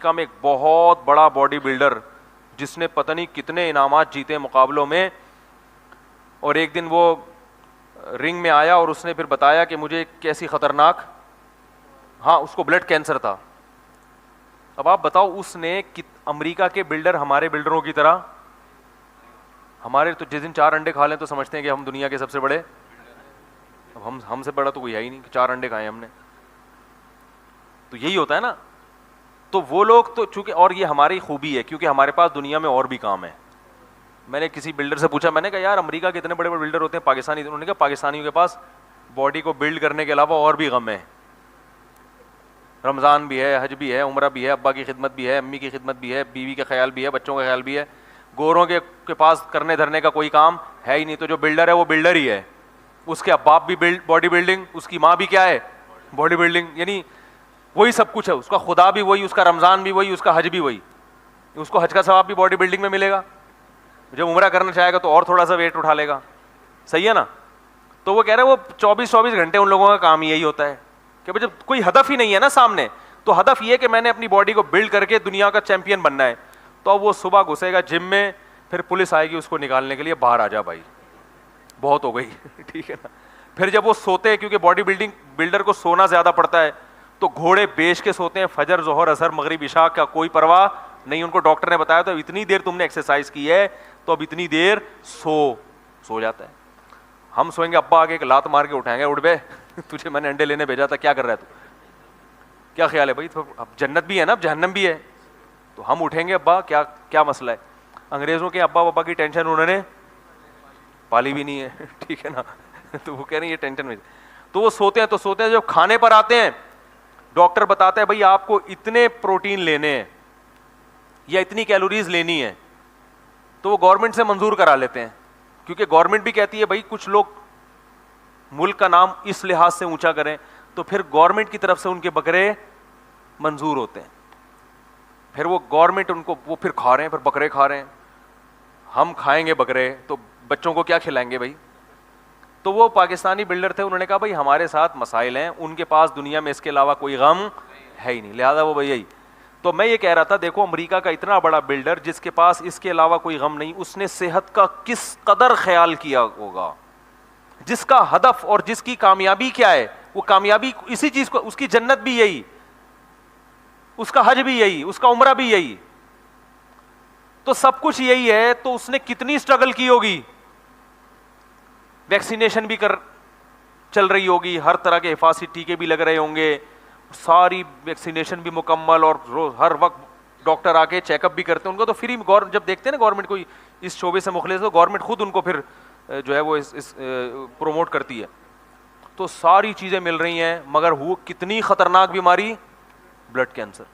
کا میں ایک بہت بڑا باڈی بلڈر جس نے پتہ نہیں کتنے انعامات جیتے مقابلوں میں, اور ایک دن وہ رنگ میں آیا اور اس نے پھر بتایا کہ مجھے کیسی خطرناک, ہاں اس کو بلڈ کینسر تھا. اب آپ بتاؤ اس نے امریکہ کے بلڈر ہمارے بلڈروں کی طرح, ہمارے تو جس دن 4 انڈے کھا لیں تو سمجھتے ہیں کہ ہم دنیا کے سب سے بڑے, اب ہم سے بڑا تو کوئی ہے ہی نہیں کہ 4 انڈے کھائے ہم نے. تو یہی ہوتا ہے نا. تو وہ لوگ تو چونکہ, اور یہ ہماری خوبی ہے کیونکہ ہمارے پاس دنیا میں اور بھی کام ہے. میں نے کسی بلڈر سے پوچھا, میں نے کہا یار امریکہ کے اتنے بڑے بڑے بلڈر ہوتے ہیں پاکستانی, انہوں نے کہا پاکستانیوں کے پاس باڈی کو بلڈ کرنے کے علاوہ اور بھی غم ہے. رمضان بھی ہے, حج بھی ہے, عمرہ بھی ہے, ابا کی خدمت بھی ہے, امی کی خدمت بھی ہے, بیوی کا خیال بھی ہے, بچوں کا خیال بھی ہے. گوروں کے پاس کرنے دھرنے کا کوئی کام ہے ہی نہیں. تو جو بلڈر ہے وہ بلڈر ہی ہے, اس کے باپ بھی باڈی بلڈنگ, اس کی ماں بھی کیا ہے باڈی بلڈنگ, یعنی وہی سب کچھ ہے. اس کا خدا بھی وہی, اس کا رمضان بھی وہی, اس کا حج بھی وہی. اس کو حج کا ثواب بھی باڈی بلڈنگ میں ملے گا. جب عمرہ کرنا چاہے گا تو اور تھوڑا سا ویٹ اٹھا لے گا. صحیح ہے نا. تو وہ کہہ رہے ہیں وہ 24 گھنٹے ان لوگوں کا کام یہی ہوتا ہے کہ جب کوئی ہدف ہی نہیں ہے نا سامنے, تو ہدف یہ کہ میں نے اپنی باڈی کو بلڈ کر کے دنیا کا چیمپئن بننا ہے. تو اب وہ صبح گھسے گا جم میں, پھر پولیس آئے گی اس کو نکالنے کے لیے, باہر آ جا بھائی بہت ہو گئی ٹھیک ہے نا. پھر جب وہ سوتے ہیں, کیونکہ باڈی بلڈر کو سونا زیادہ پڑتا ہے, تو گھوڑے بیچ کے سوتے ہیں, فجر ظہر اثر مغرب عشاء کا کوئی پرواہ نہیں. ان کو ڈاکٹر نے بتایا تو اتنی دیر تم نے ایکسرسائز کی ہے تو اب اتنی دیر سو جاتا ہے. ہم سوئیں گے, ابا آگے ایک لات مار کے اٹھائیں گے, اٹھ بے تجھے میں نے انڈے لینے بھیجا تھا, کیا کر رہا ہے تو, کیا خیال ہے بھائی, تو اب جنت بھی ہے نا, اب جہنم بھی ہے. تو ہم اٹھیں گے, ابا کیا مسئلہ ہے. انگریزوں کے ابا کی ٹینشن انہوں نے پالی بھی نہیں ہے ٹھیک ہے نا. تو وہ کہہ رہے ہیں یہ ٹینشن میں, تو وہ سوتے ہیں. جب کھانے پر آتے ہیں, ڈاکٹر بتاتا ہے بھائی آپ کو اتنے پروٹین لینے ہیں یا اتنی کیلوریز لینی ہے, تو وہ گورنمنٹ سے منظور کرا لیتے ہیں. کیونکہ گورنمنٹ بھی کہتی ہے بھائی کچھ لوگ ملک کا نام اس لحاظ سے اونچا کریں, تو پھر گورنمنٹ کی طرف سے ان کے بکرے منظور ہوتے ہیں. پھر وہ گورنمنٹ ان کو وہ پھر کھا رہے ہیں, پھر بکرے کھا رہے ہیں. ہم کھائیں گے بکرے تو بچوں کو کیا کھلائیں گے بھائی. تو وہ پاکستانی بلڈر تھے, انہوں نے کہا بھائی ہمارے ساتھ مسائل ہیں, ان کے پاس دنیا میں اس کے علاوہ کوئی غم ہے ہی نہیں, لہذا وہ بھائی یہی. تو میں یہ کہہ رہا تھا, دیکھو امریکہ کا اتنا بڑا بلڈر جس کے پاس اس کے علاوہ کوئی غم نہیں, اس نے صحت کا کس قدر خیال کیا ہوگا, جس کا ہدف اور جس کی کامیابی کیا ہے, وہ کامیابی اسی چیز کو, اس کی جنت بھی یہی, اس کا حج بھی یہی, اس کا عمرہ بھی یہی, تو سب کچھ یہی ہے. تو اس نے کتنی اسٹرگل کی ہوگی, ویکسینیشن بھی چل رہی ہوگی, ہر طرح کے حفاظتی ٹیکے بھی لگ رہے ہوں گے, ساری ویکسینیشن بھی مکمل, اور ہر وقت ڈاکٹر آ کے چیک اپ بھی کرتے ہیں ان کو. تو فری جب دیکھتے ہیں نا گورنمنٹ کوئی اس شعبے سے مخلص, تو گورنمنٹ خود ان کو پھر جو ہے وہ پروموٹ کرتی ہے. تو ساری چیزیں مل رہی ہیں, مگر وہ کتنی خطرناک بیماری, بلڈ کینسر.